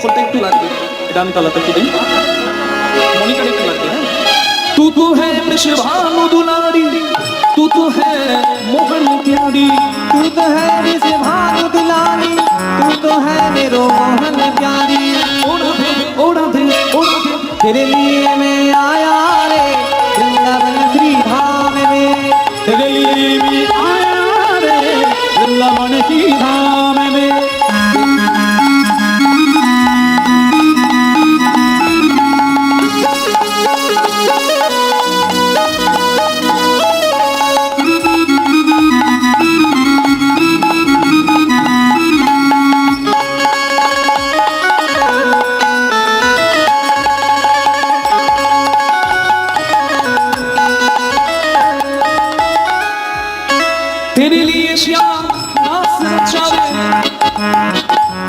খোলটা একটু লাগবে, ডান তালাতে একটু দিন, মনিকার একটু লাগবে। হ্যাঁ, তু তো হ্যাঁ ভানু দুলারি, तू तो है मोहन प्यारी, तू तो है ऋषि भानु दुलारी, तू तो है मेरो मोहन प्यारी। ओड़ा दे ओड़ा दे ओड़ा दे, तेरे लिए मैं आया रे वृंदावन श्री धाम में, तेरे लिए मैं आया रे वृंदावन की धाम में। तेरे लिए श्याम दास नचावे,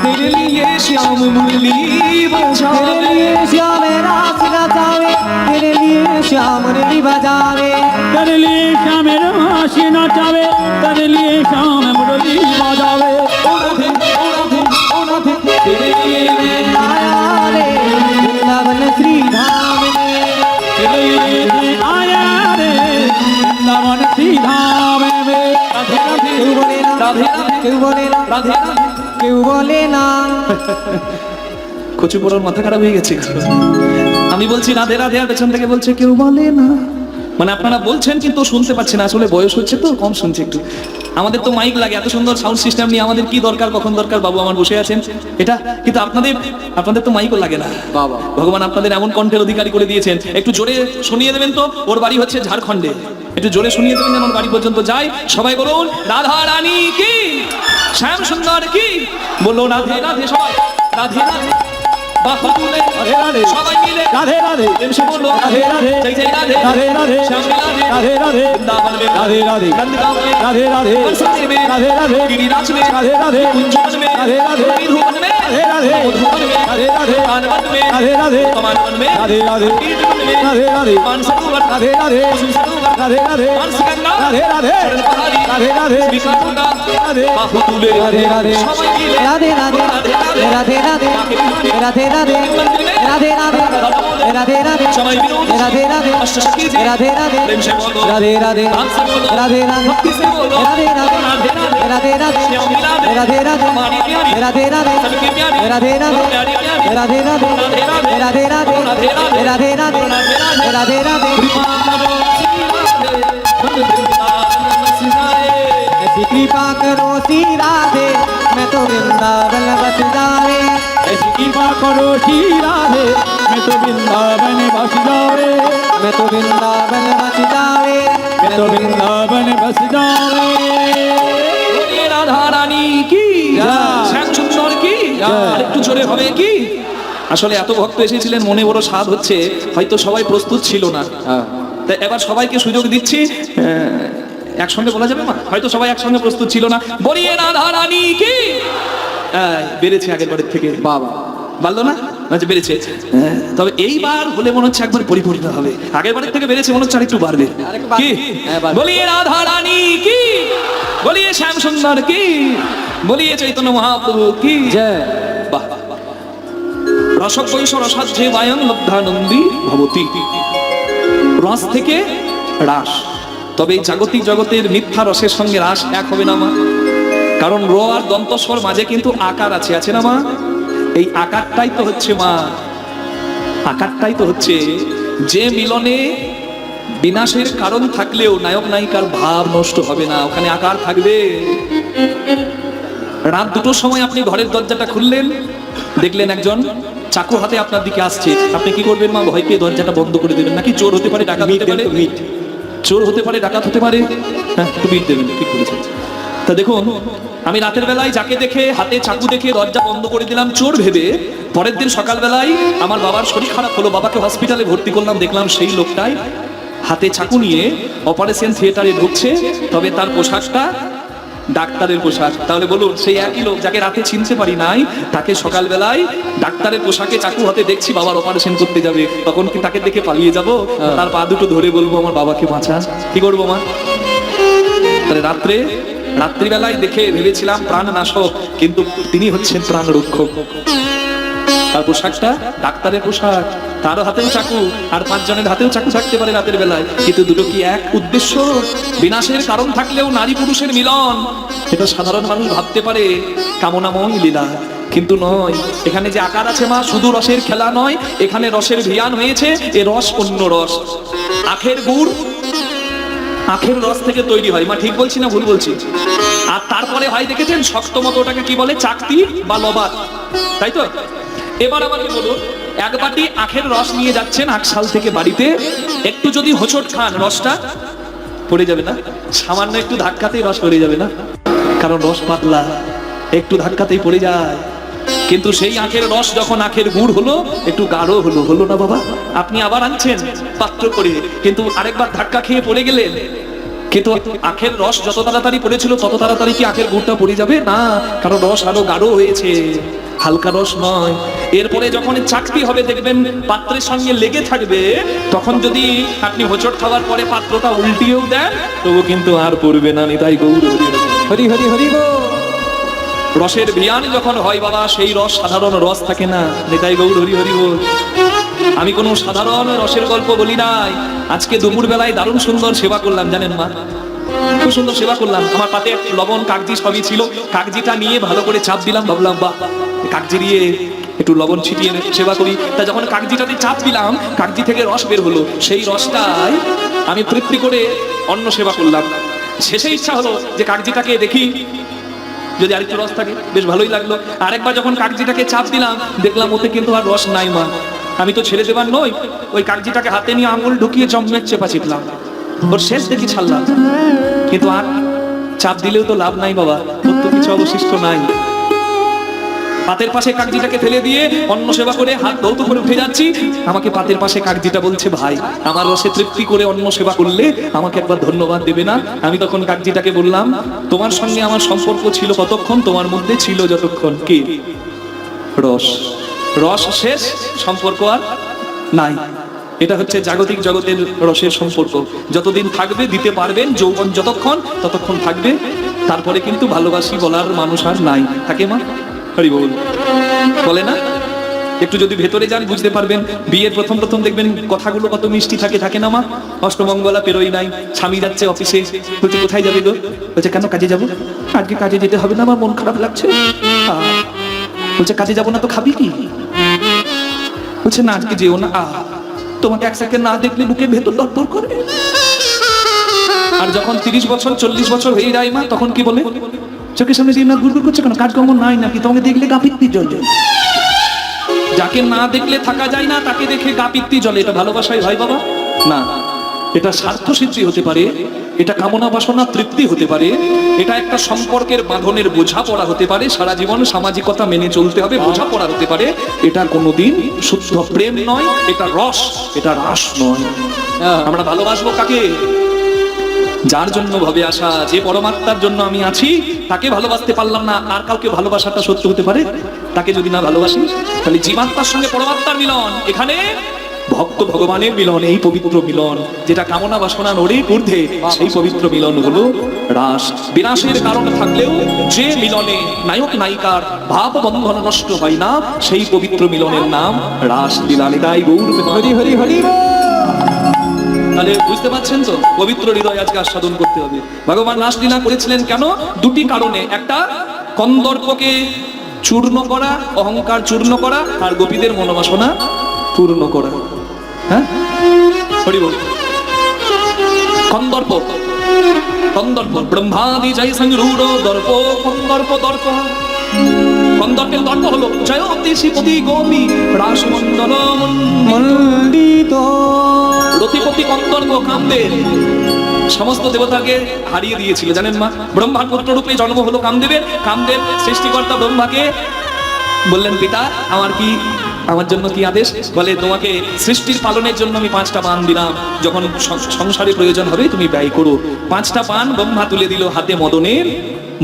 तेरे लिए श्याम मुरली बजावे, तेरे लिए श्याम रास नचावे, तेरे लिए श्याम मुरली बजावे, तेरे लिए श्याम रास नचावे, तेरे लिए श्याम मुरली बजावे। ओड़ा दे ओड़ा दे ओड़ा दे, तेरे लिए मैं आया रे वृंदावन श्री धाम में, तेरे लिए मैं आया रे वृंदावन की धाम में। राधे राधे क्यों बोले ना, राधे राधे क्यों बोले ना, राधे राधे। क्यों बोले ना। কচু পোড়ার মাথা খারাপ হয়ে গেছে। আমি বলছি রাধে রাধে, আর পেছন থেকে বলছে কেউ বলে না। মানে আপনারা বলছেন কিন্তু শুনতে পাচ্ছেন, আসলে বয়স হচ্ছে তো কম শুনছে একটু। আমাদের তো মাইক লাগে, এত সুন্দর সাউন্ড সিস্টেম নিয়ে আমাদের কি দরকার, কখন দরকার, বাবু আমার বসে আছেন এটা, কিন্তু আপনাদের তো মাইকও লাগে না। বাবা ভগবান আপনাদের এমন কণ্ঠের অধিকারী করে দিয়েছেন। একটু জোরে শুনিয়ে দেবেন তো, ওর বাড়ি হচ্ছে ঝাড়খণ্ডে, একটু জোরে শুনিয়ে দেবেন যেন ওর বাড়ি পর্যন্ত যায়। সবাই বলুন রাধা রানী কি, শ্যাম সুন্দর কি, বলো রাধে রাধে সবাই, রাধে রাধে। বাহু তুলে রাধে রাধে সবাই মিলে রাধে রাধে এসে বলো রাধে রাধে জয় জয় রাধে রাধে রাধে শ্যাম রাধে রাধে রাধে वृंदावन में राधे राधे नंदगांव में राधे राधे बरसाने में राधे राधे गिरिराज में राधे राधे कुंजवन में राधे राधे मधुवन में राधे राधे मधुवन में राधे राधे कानवन में राधे राधे कमानवन में राधे राधे कीर्तन में राधे राधे मानसरोवर राधे राधे कुसुम सरोवर राधे राधे मानसगंगा राधे राधे चरण पहाड़ी राधे राधे विकासगंगा राधे बाहु तुले राधे राधे सबाई मिले राधे राधे राधे राधे राधे राधे राधे राधे राधे राधे सबाई विनोद राधे राधे अष्टसखी जी राधे राधे प्रेम से बोलो राधे राधे राम से बोलो राधे राधे भक्ति से बोलो राधे राधे राधे राधे राधे राधे श्याम मिलादे राधे राधे हमारी प्यारी राधे राधे सबकी प्यारी राधे राधे प्यारी प्यारी राधे राधे राधे राधे राधे राधे राधे राधे ऐसी कृपा करो सी राधे, मैं तो वृंदावन बस जावे, ऐसी कृपा करो श्री राधे, मैं तो वृंदावन बस जावे, मैं तो वृंदावन बस जावे, मैं तो वृंदावन बस जावे। রাধা রানী কি, শ্যাম সুন্দর কি, আর একটু জোরে হবে কি। আসলে এত ভক্ত এসেছিলেন, মনে বড় স্বাদ হচ্ছে, হয়তো সবাই প্রস্তুত ছিল না, তাই এবার সবাইকে সুযোগ দিচ্ছি। একসঙ্গে বলা যাবে মা, হয়তো সবাই একসঙ্গে প্রস্তুত ছিল না। বলিয়ে রাধা রানী কি, বেড়েছে আগের বারের থেকে, বাবা বাড়লো না, আচ্ছা বেড়েছে। তবে এইবার হলে মনে হচ্ছে একবার পরিপূর্ণ হবে, আগের বারের থেকে বেড়েছে মনে হচ্ছে আরেকটু বাড়বে। কি বলিয়ে রাধা রানী কি, বলিয়ে শ্যাম সুন্দর কি, বলিয়ে চৈতন্য মহাপ্রভু কি জয়। বাহ বাহ বাহ। রসকৈশ রসাধ্যে বায়ং লব্ধানন্দী ভবতি, রস থেকে রাস। তবে এই জাগতিক জগতের মিথ্যা রসের সঙ্গে রাস এক হবে না মা, কারণ র আর দন্তস্বর মাঝে কিন্তু আকার আছে, আছে না মা? এই আকারটাই তো হচ্ছে মা, আকারটাই তো হচ্ছে যে মিলনে বিনাশের কারণ থাকলেও নায়ক নায়িকার ভাব নষ্ট হবে না, ওখানে আকার থাকবে। রাত দুটোর সময় আপনি ঘরের দরজাটা খুললেন, দেখলেন একজন চাকু হাতে আপনার দিকে আসছে, আপনি কি করবেন মা? ভয় পেয়ে দরজাটা বন্ধ করে দেবেন, নাকি চোর হতে পারে, ডাকাত হতে পারে, চোর হতে পারে, ডাকাত হতে পারে, হ্যাঁ একটু মিট দেবেন, ঠিক বলেছেন। তা দেখুন, আমি রাতের বেলায় যাকে দেখে হাতে চাকু দেখে দরজা বন্ধ করে দিলাম চোর ভেবে, পরের দিন সকালবেলায় আমার বাবার শরীর খারাপ হলো, বাবাকে হসপিটালে ভর্তি করলাম, দেখলাম সেই লোকটাই হাতে চাকু নিয়ে অপারেশন থিয়েটারে ঢুকছে, তবে তার পোশাকটা ডাক্তারের পোশাক। তাহলে বলুন, সেই একই লোক যাকে রাতে চিনতে পারি নাই, তাকে সকালবেলায় ডাক্তারের পোশাকে চাকু হাতে দেখছি বাবার অপারেশন করতে যাবে, তখন কি তাকে দেখে পালিয়ে যাব? তার পা দুটো ধরে বলবো আমার বাবাকে বাঁচা, কি করবো মা? তাহলে রাত্রিবেলায় দেখে ভেবেছিলাম প্রাণ নাশক, কিন্তু তিনি হচ্ছেন প্রাণ রক্ষক। আর পোশাকটা ডাক্তারের পোশাক, তারও হাতেও চাকু, আর 5 জনের হাতেও চাকু থাকতে পারে রাতের বেলায়, কিন্তু দুটো কি এক উদ্দেশ্য? বিনাশের কারণ থাকলেও নারী পুরুষের মিলন, এটা সাধারণ মানুষ ভাবতে পারে কামনাময় লীলা, কিন্তু নয়। এখানে যে আকার আছে মা, শুধু রসের খেলা নয়, এখানে রসের ভিয়ান হয়েছে। এ রস অন্য রস, আখের গুড় আখের রস থেকে তৈরি হয় মা, ঠিক বলছি না ভুল বলছি? আর তারপরে হয় দেখেছেন শক্ত মতো, ওটাকে কি বলে? চাকতি বা লবাদ, তাই তো? এবার আমাকে বলুন, এক বাটি আখের রস নিয়ে যাচ্ছেন আকশাল থেকে বাড়িতে, একটু যদি হোঁচট খান রসটা পড়ে যাবে না? সামান্য একটু ধাক্কাতেই রস পড়ে যাবে না? কারণ রস পাতলা, একটু ধাক্কাতেই পড়ে যায়। কিন্তু সেই আখের রস যখন আখের গুড় হলো, একটু গাঢ় হলো, হলো না বাবা? আপনি আবার আনছেন পাত্র করে, কিন্তু আরেকবার ধাক্কা খেয়ে পড়ে গেলেন। কিন্তু আখের রস যত তাড়াতাড়ি পড়েছিল তত তাড়াতাড়ি কি আখের গুড়টা পড়ে যাবে না? কারণ রস আরো গাঢ় হয়েছে, হালকা রস নয়। এরপরে যখন চাকতি হবে দেখবেন পাত্রের সঙ্গে লেগে থাকবে, তখন যদি আপনি হোঁচট খাওয়ার পরে পাত্রটা উল্টিয়েও দেন তবু কিন্তু আর পড়বে না। নিতাই গৌর হরি হরি হরি গো। রসের ভিয়ান যখন হয় বাবা, সেই রস সাধারণ রস থাকে না। নিতাই গৌর হরি হরি বল। আমি কোনো সাধারণ রসের গল্প বলি নাই। আজকে দুপুর বেলায় দারুণ সুন্দর সেবা করলাম জানেন মা, খুব সুন্দর সেবা করলাম। আমার পাতে লবণ কাগজি সবই ছিল, কাগজিটা নিয়ে ভালো করে চাপ দিলাম, ভাবলাম বাহ কাগজি দিয়ে একটু লবণ ছিটিয়ে সেবা করি। তা যখন কাগজিটাতে চাপ দিলাম, কাগজি থেকে রস বের হলো, সেই রসটাই আমি তৃপ্তি করে অন্ন সেবা করলাম। শেষে ইচ্ছা হলো যে কাগজিটাকে দেখি যদি আরেকটু রস থাকে, বেশ ভালোই লাগলো। আরেকবার যখন কাগজিটাকে চাপ দিলাম, দেখলাম ওতে কিন্তু আর রস নাই মা। আমি তো ছেড়ে দেবার নই, ওই কাগজিটাকে হাতে নিয়ে আঙুল ঢুকিয়ে চমচমের চেপা চিপলাম, ওর শেষ দেখি ছাড়লাম। কিন্তু আর চাপ দিলেও তো লাভ নাই বাবা, তোর তো কিছু অবশিষ্ট নাই। পাতের পাশে কাগজিটাকে ফেলে দিয়ে অন্ন সেবা করে হাত ধৌত করে উঠে যাচ্ছি, আমাকে পাতের পাশে কাগজিটা বলছে, ভাই আমার রসে তৃপ্তি করে অন্ন সেবা করলে আমাকে একবার ধন্যবাদ দেবে না? আমি তখন কাগজিটাকে বললাম, তোমার সঙ্গে আমার সম্পর্ক ছিল কতক্ষণ? তোমার মধ্যে ছিল যতক্ষণ। কি? রস। রস শেষ, সম্পর্ক আর নাই। এটা হচ্ছে জাগতিক জগতের রসের সম্পর্ক। যতদিন থাকবে দিতে পারবেন, যৌবন যতক্ষণ ততক্ষণ থাকবে, তারপরে কিন্তু ভালোবাসি বলার মানুষ আর নাই। থাকে মা? হরি বল। বলে না? একটু যদি ভেতরে যান বুঝতে পারবেন। বিয়ের প্রথম প্রথম দেখবেন কথাগুলো কত মিষ্টি থাকে, থাকে না মা? অষ্টমঙ্গলা পেরোই নাই, স্বামী যাচ্ছে অফিসে, বলছে কোথায় যাবে গো? বলছে কেন কাজে যাবো? আজকে কাজে যেতে হবে না, আমার মন খারাপ লাগছে। বলছে কাজে যাবো না তো খাবি কি? বলছে না আজকে যেও না। তোমাকে এক সেকেন্ড না দেখলে বুকের ভেতর দরদর করে। আর যখন 30 বছর 40 বছর হয়ে যায় মা, তখন কি বলে? চোখের সামনে দিয়ে না ঘুরঘুর করছে কেন? কাজকর্ম নাই নাকি? তোমাকে দেখলে গা পিত্তি জ্বলে। যাকে না দেখলে থাকা যায় না, তাকে দেখে গা পিত্তি জ্বলে। এটা ভালোবাসাই হয় বাবা? না, এটা স্বার্থ সিদ্ধি হতে পারে, এটা কামনা বাসনা তৃপ্তি হতে পারে, এটা একটা সম্পর্কের বাঁধনের বোঝাপড়া হতে পারে, সারা জীবন সামাজিকতা মেনে চলতে হবে, বোঝাপড়া হতে পারে। এটা কোনোদিন শুদ্ধ প্রেম নয়, এটা রস, এটা রাস নয়। আমরা ভালোবাসবো কাকে? যার জন্য ভাবে আসা, যে পরমাত্মার জন্য আমি আছি, তাকে ভালোবাসতে পারলাম না, আর কাউকে ভালোবাসাটা সত্য হতে পারে? তাকে যদি না ভালোবাসি, তাহলে জীবাত্মার সঙ্গে পরমাত্মার মিলন, এখানে ভক্ত ভগবানের মিলন, এই পবিত্র মিলন যেটা কামনা বাসনা নড়ে ঊর্ধ্বে, সেই পবিত্র মিলন হলো রাস। বিনাশের কারণ থাকলেও যে মিলনে নায়ক নায়িকার ভাব বন্ধন নষ্ট হয় না, সেই পবিত্র মিলনের নাম রাস লীলা। নিতাই গৌর হরি হরি হরি। তাহলে বুঝতে পারছেন তো, পবিত্র হৃদয় আজকে আস্বাদন করতে হবে। ভগবান রাসলীলা করেছিলেন কেন? দুটি কারণে। একটা কন্দর্পকে চূর্ণ করা, অহংকার চূর্ণ করা, আর গোপীদের মনোবাসনা পূর্ণ করা। হ্যাঁ, হরি বল। কন্দর্প, কন্দর্প ব্রহ্মাদি জয় সংরূঢ় দর্প, কন্দর্প দর্প। কন্দর্পের দর্প হলো জয়তি শ্রীপতি গোপী রাসমণ্ডল মণ্ডিত। রতিপতি কন্দর্প কামদেব সমস্ত দেবতাকে হারিয়ে দিয়েছিল জানেন মা? ব্রহ্মার পুত্র রূপে জন্ম হলো কামদেবের। কামদেব সৃষ্টিকর্তা ব্রহ্মাকে বললেন, পিতা আমার জন্য কি আদেশ? বলে, তোমাকে সৃষ্টির পালনের জন্য আমি 5টা বাণ দিলাম, যখন সংসারে প্রয়োজন হবে তুমি ব্যয় করো। 5টা বাণ ব্রহ্মা তুলে দিল হাতে মদনের।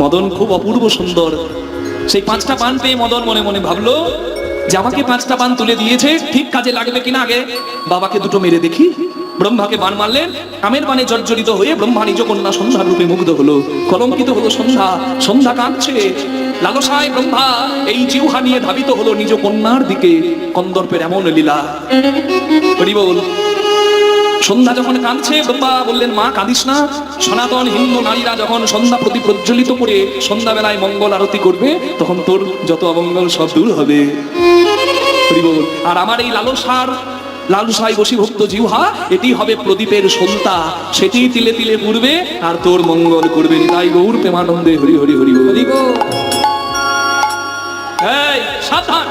মদন খুব অপূর্ব সুন্দর। সেই 5টা বাণ পেয়ে মদন মনে মনে ভাবলো যে আমাকে 5টা বাণ তুলে দিয়েছে, ঠিক কাজে লাগবে কিনা, আগে বাবাকে দুটো মেরে দেখি। ব্রহ্মাকে বাণ মারলেন। কামের বাণে জর্জরিত হয়ে ব্রহ্মা নিজ কন্যা সন্ধ্যার রূপে মুগ্ধ হলো। কলঙ্কিত হলো সন্ধ্যা। সন্ধ্যা কাঁদছে, লালসায় ব্রহ্মা এই জিহ্বা নিয়ে ধাবিত হলো নিজ কন্যার দিকে। কন্দর্পের এমন লীলা। হরি বল। সন্ধ্যা যখন কাঁদছে, ব্রহ্মা বললেন মা কাঁদিস না। সনাতন হিন্দু নারীরা যখন সন্ধ্যা প্রতি প্রজ্বলিত করে সন্ধ্যাবেলায় মঙ্গল আরতি করবে, তখন তোর যত অমঙ্গল সব দূর হবে। হরি বল। আর আমার এই লালসায় বশীভূত জিহ্বা, এটি হবে প্রদীপের সন্তা, সেটি তিলে তিলে পুড়বে আর তোর মঙ্গল করবে। তাই গৌর প্রেমানন্দে হরি হরি হরি বল। হরি বল। এই সাবধান,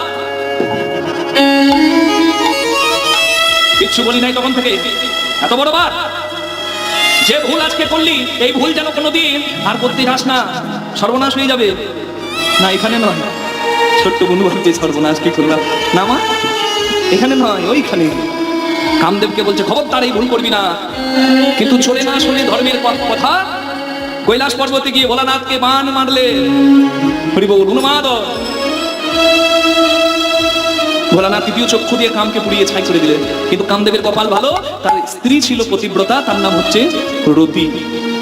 কিচ্ছু বলি নাই তখন থেকে। এত বড় বার, যে ভুল আজকে করলি, এই ভুল যেন কোনোদিন আর করতে যাস না, সর্বনাশ হয়ে যাবে। না এখানে নয়, ছোট্ট বনু ভাবছে সর্বনাশ কি করলাম। না মা, এখানে নয়, ওইখানে। কামদেবকে বলছে খবরদার এই ভুল করবি না। কিন্তু চলে না শুনে ধর্মের কথা, কৈলাস পর্বতে গিয়ে ভোলানাথকে বান মারলে। হরি বল। উন্মাদ ভোলানাথ তৃতীয় চক্ষু দিয়ে কামকে পুড়িয়ে ছাই করে দিলেন। কিন্তু কামদেবের কপাল ভালো, তার স্ত্রী ছিল পতিব্রতা, তার নাম হচ্ছে রতি।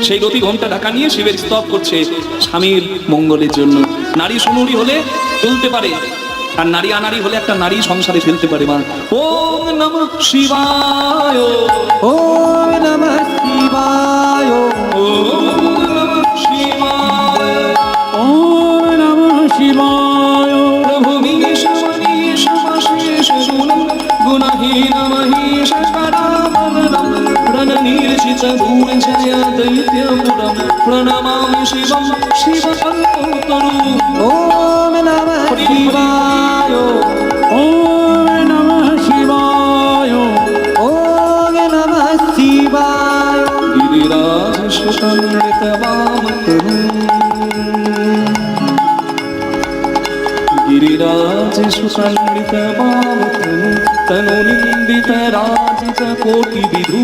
সেই রতি ঘোমটা ঢাকা নিয়ে শিবের স্তব করছে স্বামীর মঙ্গলের জন্য। নারী সুনুরি হলে তুলতে পারে, আর নারী আনারী হলে একটা নারী সংসারে ফেলতে পারে। মা ওম নমঃ শিবায়, ওম নমঃ শিবায়, ওম নমঃ শিবায়, ওম নমঃ শিবায়। প্রভু মীশ মনীষ মশেষ গুণম গুণহীন মহেশ পরাবরম প্রণনীর্ষিত ভূজয় দৈত্যপুরম প্রণমামি শিবম শিবকল্পতরু। ওম নমঃ শিবায়, ওম নমঃ শিবায়, ওম নমঃ শিবায়। গিরিরাজ সুসংহৃত বামতনু, গিরিরাজ সুসংহৃত বামতনু, তনু নিন্দিত রাজিত কোটি বিধু,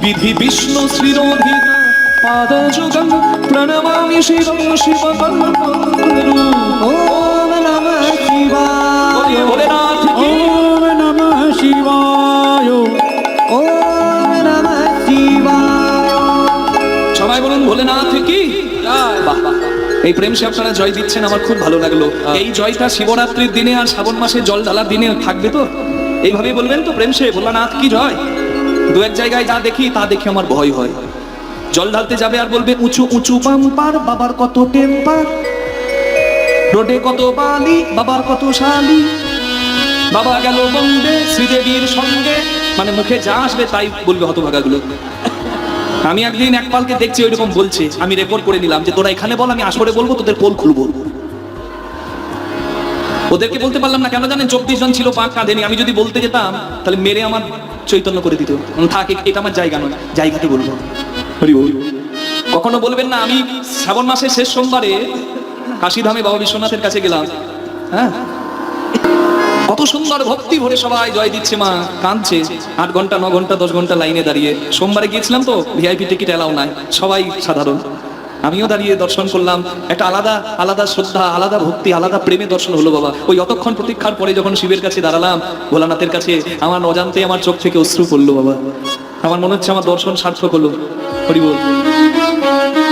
বিধি বিষ্ণু শ্রীরোধিত পাদযুগম প্রণমামি শিবম শিবকল্পতরু। ওম নমঃ শিবায়, ভোলেনাথ কি ওম নমঃ শিবায়, ওম নমঃ শিবায়। সবাই বলুন ভোলেনাথ কি। বাহ, এই প্রেম সে আপনারা জয় দিচ্ছেন, আমার খুব ভালো লাগলো। এই জয়টা শিবরাত্রির দিনে আর শ্রাবণ মাসে জল ঢালার দিনে থাকবে তো? এইভাবে বলবেন তো প্রেম সে ভোলানাথ কি জয়। দু এক জায়গায় যা দেখি তা দেখে আমার ভয় হয়। জল ঢালতে যাবে আর বলবে উঁচু উঁচু পাম্পার, বাবার কত টেম্পার, রোডে কত বালি, বাবার কত শালি, বাবা গেল বন্দে শ্রীদেবীর সঙ্গে। মানে মুখে যা আসবে তাই বলবে হতভাগাগুলো। আমি একদিন এক পালকে দেখছি ওইরকম বলছে, আমি রেকর্ড করে নিলাম যে তোরা এখানে বল, আমি আসরে বলবো, তোদের পোল খুলবো। ওদেরকে বলতে পারলাম না, কেন জানেন? 24 জন ছিল, পাক কাঁধেনি। আমি যদি বলতে যেতাম তাহলে মেরে আমার চৈতন্য করে দিত। থাক, এটা আমার জায়গা নয়, জায়গাতে বলবো। হরি বল। কখনো বলবেন না। আমি শ্রাবণ মাসের শেষ সোমবারে কাশীধামে বাবা বিশ্বনাথের কাছে গেলাম। হ্যাঁ, কত সুন্দর ভক্তি ভরে সবাই জয় দিচ্ছে, মা কাঁদছে। 8 ঘন্টা 9 ঘন্টা 10 ঘন্টা লাইনে দাঁড়িয়ে। সোমবারে গিয়েছিলাম তো, ভিআইপি টিকিট এলাও নাই, সবাই সাধারণ। আমিও দাঁড়িয়ে দর্শন করলাম। একটা আলাদা আলাদা শ্রদ্ধা, আলাদা ভক্তি, আলাদা প্রেমে দর্শন হলো বাবা। ওই অতক্ষণ প্রতীক্ষার পরে যখন শিবের কাছে দাঁড়ালাম, ভোলানাথের কাছে, আমার অজান্তে আমার চোখ থেকে অশ্রু পড়লো বাবা। আমার মনে হচ্ছে আমার দর্শন সার্থক হলো। হরি বল।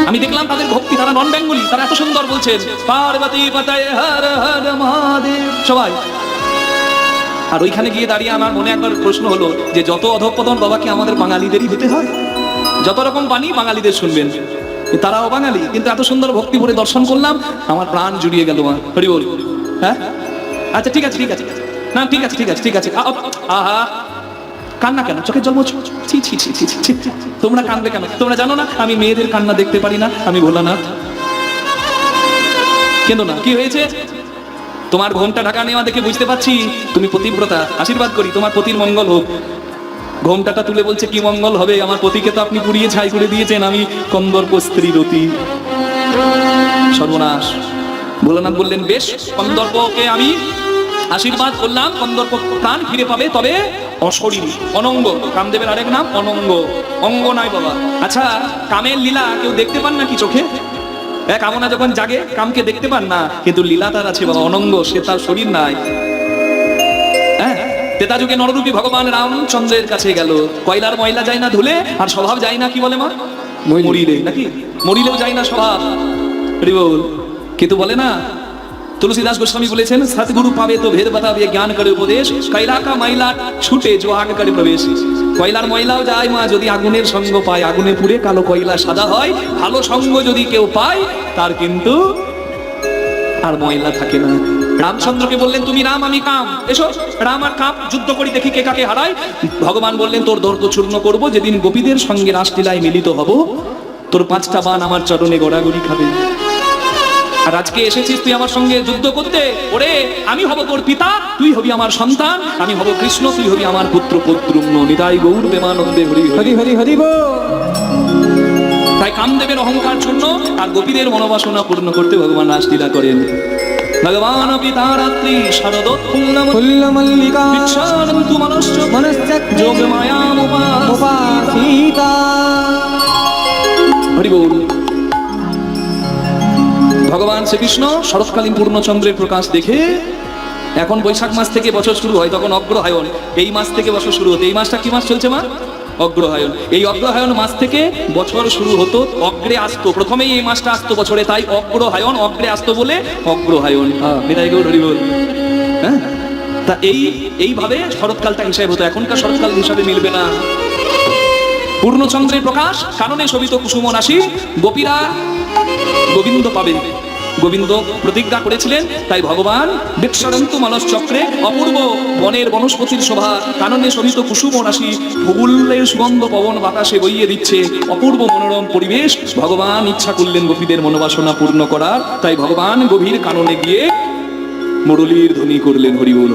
আমি দেখলাম তাদের ভক্তি, তারা নন বেঙ্গলি, তারা এত সুন্দর বলছেন পার্বতী পতয়ে হর হর মহাদেব সবাই। আর ওইখানে গিয়ে দাঁড়িয়ে আমার মনে একবার প্রশ্ন হলো যে যত অধঃপতন বাবা কি আমাদের বাঙালিদেরই হতে হয়? যত রকম বাণী বাঙালিদের শুনবেন, তারাও বাঙালি, কিন্তু এত সুন্দর ভক্তি ভরে দর্শন করলাম, আমার প্রাণ জুড়িয়ে গেল মা। হরি বল। হ্যাঁ, আচ্ছা ঠিক আছে, ঠিক আছে, না ঠিক আছে, ঠিক আছে, ঠিক আছে। আহা, কান্না কেন? চোখের জল মোছো। ছি ছি ছি ছি ছি। তোমরা কাঁদবে কেন? তোমরা জানো না আমি মেয়েদের কান্না দেখতে পারি না? আমি ভোলানাথ। কেন না? কি হয়েছে? তোমার ঘোমটা ঢাকা নেওয়া দেখে বুঝতে পারছি তুমি পতিব্রতা। আশীর্বাদ করি তোমার পতির মঙ্গল হোক। ঘোমটাটা তুলে বলছে কি মঙ্গল হবে? আমার পতিকে তো আপনি পুড়িয়ে ছাই করে দিয়েছেন, আমি কন্দর্প স্ত্রী রতি। সর্বনাশ। ভোলানাথ বললেন বেশ, কন্দর্পকে আমি আশীর্বাদ করলাম, কন্দর্প প্রাণ ফিরে পাবে, তবে অশরীরী, অনঙ্গ। কামদেবের আরেক নাম অনঙ্গ, অঙ্গ নয় বাবা। আচ্ছা, কামের লীলা কেউ দেখতে পান না কি চোখে? কামনা যখন জাগে কামকে দেখতে পান না, কিন্তু লীলা তার আছে বাবা, অনঙ্গ, সে তার শরীর নাই। হ্যাঁ, তেতা যুগে নররূপী ভগবান রামচন্দ্রের কাছে গেল। কয়লার ময়লা যায় না ধুলে, আর স্বভাব যায় না কি বলে মা? মরিলে, নাকি? মরিলেও যায় না স্বভাব। হরি বল। কিন্তু বলে না तुलसीदास गोस्वामी বলেছেন সতগুরু পাবে তো ভেদ বাতাবে জ্ঞান করে উপদেশ কয়লা কা ময়লা ছুটে जो आग করে প্রবেশ কয়লার ময়লাও যায় মা যদি আগুনের সঙ্গ পায় আগুনে পুড়ে কালো কয়লা সাদা হয় ভালো সঙ্গ যদি কেউ পায় তার কিন্তু আর ময়লা থাকে না রামচন্দ্রকে বললেন তুমি রাম আমি কাম এসো রাম আর কাম যুদ্ধ করি দেখি কে কাকে হারায় ভগবান বললেন তোর দর্দ চূর্ণ করব যেদিন গোপীদের সঙ্গে রাসলীলায় মিলিত হব তোর 5টা বাণ আমার চরণে গড়াগড়ি খাবে আর আজকে এসেছিস তুই আমার সঙ্গে যুদ্ধ করতে ওরে আমি হব তোর পিতা তুই হবি আমার সন্তান আমি হব কৃষ্ণ তুই হবি আমার পুত্র পুত্রুম্ন নিতাই গৌর প্রেমানন্দে হরি হরি হরি হরি বল। তাই কামদেবের অহংকার শূন্য আর গোপীদের মনোবাসনা পূর্ণ করতে ভগবান রাসলীলা করেন ভগবান পিতা রাত্রি শারদোৎফুল্লম ফুল্ল মল্লিকা বিচ্ছারন্তু মনশ্চ মনশ্চক্রে যোগমায়ামুপাসিতা। উপাসিতা। হরি বল। ভগবান শ্রীকৃষ্ণ শরৎকালীন পূর্ণচন্দ্রের প্রকাশ দেখে এখন বৈশাখ মাস থেকে বছর শুরু হয় তখন অগ্রহায়ণ এই মাস থেকে বছর শুরু হতো এই মাসটা কি মাস চলছে মা অগ্রহায়ণ এই অগ্রহায়ণ মাস থেকে বছর শুরু হতো অগ্রে আসতো প্রথমেই এই মাসটা আসতো বছরে তাই অগ্রহায়ণ অগ্রে আসতো বলে অগ্রহায়ণ বিদায় গৌর হরি বল। হ্যাঁ তা এইভাবে শরৎকালটা হিসাব হতো এখনকার শরৎকাল হিসাবে মিলবে না পূর্ণচন্দ্রের প্রকাশ কারণে শোভিত কুসুম রাশি গোপীরা গোবিন্দ পাবেন গোবিন্দ প্রতিজ্ঞা করেছিলেন তাই ভগবান বৃক্ষরন্তু মানস চক্রে অপূর্ব বনের বনস্পতির শোভা কাননে শোভিত কুসুম রাশি ফুলের সুগন্ধ পবন বাতাসে বইয়ে দিচ্ছে অপূর্ব মনোরম পরিবেশ ভগবান ইচ্ছা করলেন গোপীদের মনোবাসনা পূর্ণ করার তাই ভগবান গভীর কাননে গিয়ে মুরলীর ধ্বনি করলেন হরি বল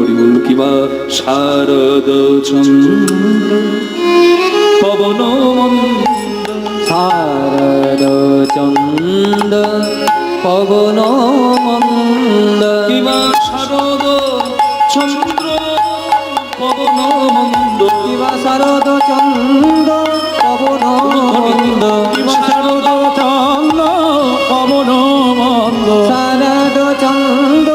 কিবা শারদ চন্দ্র পবন শারদ চন্দ পবন মন্দ কিবা শারদ চন্দ্র পবন মন্দ কিবা শারদ চন্দ পবন মন্দ কিবা শারদ চন্দ্র পবন মন্দ শারদ চন্দ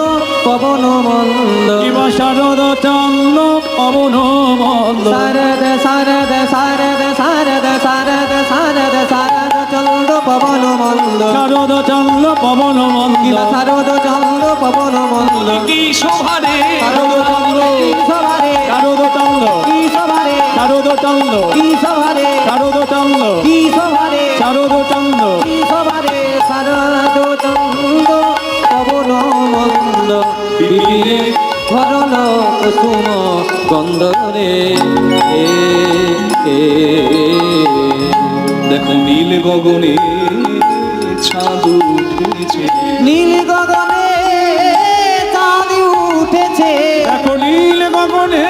পবন মন্দ কিবা শারদ চন্দ্র পবন মন্দ শারদ শারদ শারদ শারদ শারদ শারদ শারদ চন্দ পবন মন্দ শারদ চন্দ্র পবন মন্দ কিবা শারদ চন্দ পবন মন্দ কি শোভারে শারদ চন্দ্র কি সভারে শারদ চন্দ্র কি সভারে শারদ চন্দ্র কি সভারে শারদ চন্দ্র কি সভারে শারদ চন্দ্র কি সভারে শারদ চন্দ পবন মন্দ বিপিনে ভরল কুসুম গন্ধরে দেখো নীল গগনে চাঁদ উঠেছে নীল গগনে চাঁদ উঠেছে দেখো নীল গগনে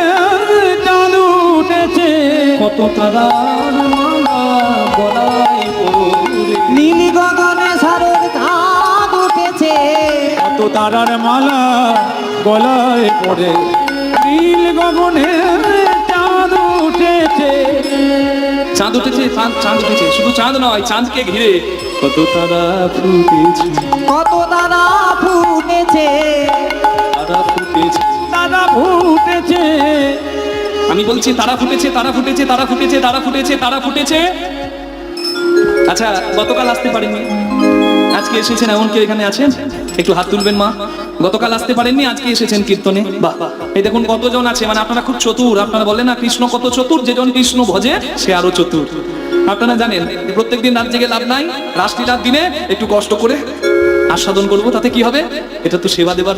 চাঁদ উঠেছে কত তারার মালা গলায় পড়ে নীল গগনে শারদ চাঁদ উঠেছে কত তারার মালা গলায় পড়ে নীল গগনে চাঁদ উঠেছে চাঁদ উঠেছে চাঁদ উঠেছে শুধু চাঁদ নয় চাঁদকে ঘিরে কত তারা ফুটেছে কত তারা ফুটেছে তারা ফুটেছে তারা ফুটেছে আমি বলছি তারা ফুটেছে তারা ফুটেছে তারা ফুটেছে তারা ফুটেছে তারা ফুটেছে আচ্ছা গতকাল আসতে পারেননি আজকে এসেছেন এমন কেউ এখানে আছেন একটু হাত তুলবেন মা গতকাল আসতে পারেননি আজকে এসেছেন কীর্তনে বাহ এই দেখুন কতজন আছে মানে আপনারা খুব চতুর আপনারা বলেন না কৃষ্ণ কত চতুর যেজন কৃষ্ণ ভজে সে আরো চতুর আপনারা জানেন প্রত্যেকদিন রাত জেগে লাভ নাই রাসলীলার দিনে একটু কষ্ট করে আস্বাদন করবো তাতে কি হবে এটা তো সেবা দেবার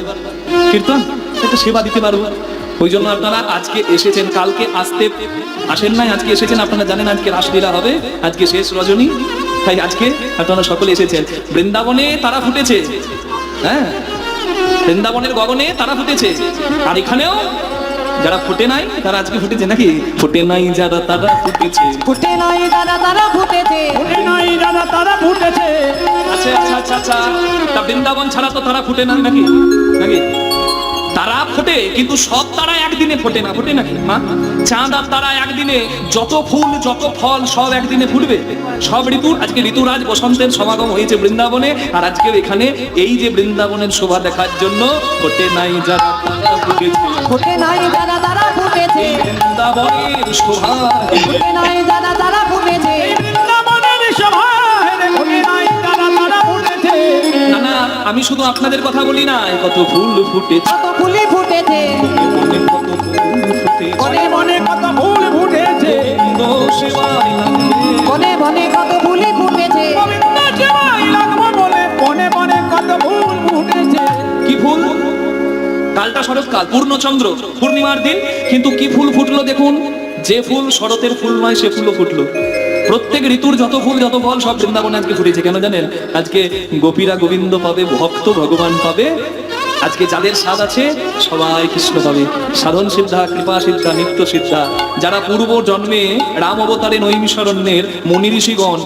কীর্তন এটা সেবা দিতে পারবো ওই জন্য আপনারা আজকে এসেছেন কালকে আসেন নাই আজকে এসেছেন আপনারা জানেন আজকে রাসলীলা হবে আজকে শেষ রজনী তাই আজকে আপনারা সকলে এসেছেন বৃন্দাবনে তারা ফুটেছে হ্যাঁ বৃন্দাবনের গগনে তারা ফুটেছে আর এখানেও যারা ফুটে নাই তারা আজকে ফুটেছে নাকি ফুটে নাই যারা তারা ফুটেছে ফুটে নাই তারা তারা ফুটেছে ফুটে নাই দাদা তারা ফুটেছে আচ্ছা আচ্ছা আচ্ছা আচ্ছা তা বৃন্দাবন ছাড়া তো তারা ফুটে না নাকি নাকি তারা ফোটে কিন্তু সব তারা একদিনে ফোটে না ফোটে নাকি মা চাঁদ আর তারা একদিনে যত ফুল যত ফল সব একদিনে ফুটবে সব ঋতুর আজকে ঋতুরাজ বসন্তের সমাগম হয়েছে বৃন্দাবনে আর আজকে এখানে এই যে বৃন্দাবনের শোভা দেখার জন্য ফোটে নাই যারা তারা ফুটেছে ফুটে নাই তারা তারা ফুটেছে বৃন্দাবনের শোভা ফুটে নাই তারা তারা ফুটেছে বৃন্দাবনের সভায় ফুটে নাই দাদা তারা ফুটেছে না না আমি শুধু আপনাদের কথা বলি না, কত ফুল ফুটেছে, কত ফুলি ফুটেছে কত ফুল ফুটেছে, মনে মনে কত ফুল ফুটেছে, গোবিন্দ সেবায় লাগবে। বনে বনে কত ফুলি ফুটেছে গোবিন্দ সেবায় লাগবো বলে মনে মনে কত ফুল ফুটেছে। কি ফুল? কালটা শরৎকাল, পূর্ণচন্দ্র, পূর্ণিমার দিন, কিন্তু কি ফুল ফুটলো দেখুন। যে ফুল শরতের ফুল নয় সে ফুলও ফুটলো। প্রত্যেক ঋতুর যত ফুল যত ফল সব বৃন্দাবনে আজকে ফুটেছে। কেন জানেন? আজকে গোপীরা গোবিন্দ পাবে, ভক্ত ভগবান পাবে। আজকে যাদের স্বাদ আছে সবাই কৃষ্ণ পাবে। সাধন সিদ্ধা, কৃপা সিদ্ধা, নিত্য সিদ্ধা, যারা পূর্ব জন্মে রাম অবতারে নৈমিষারণ্যের মুনি ঋষিগণ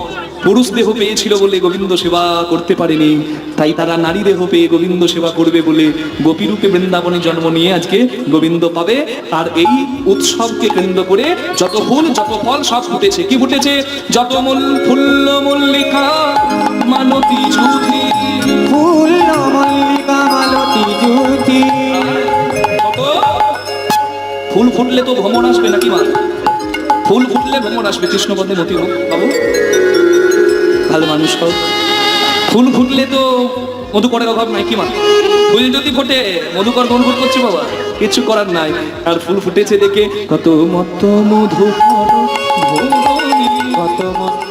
পুরুষ দেহ পেয়েছিল বলে গোবিন্দ সেবা করতে পারেনি, তাই তারা নারী দেহ পেয়ে গোবিন্দ সেবা করবে বলে গোপীরূপে বৃন্দাবনে জন্ম নিয়ে আজকে গোবিন্দ পাবে। আর এই উৎসবকে কেন্দ্র করে যত ফুল যত ফল সব ফুটেছে। কি ফুটেছে? যত ফুল্ল মল্লিকা মালতী যুথি, ফুল মল্লিকা মালতী জুথি। কত ফুল ফুটলে তো ভ্রমণ আসবে নাকি মা? ফুল ফুটলে ভ্রমণ আসবে। কৃষ্ণপদে মতি হোক বাবু, ভালো মানুষ হোক। ফুল ফুটলে তো মধুকরের অভাব নাই কি মা? ফুল যদি ফোটে মধুকর গনগন করছে বাবা, কিছু করার নাই। আর ফুল ফুটেছে দেখে কত মত মধুকর ভোগনী, কত মত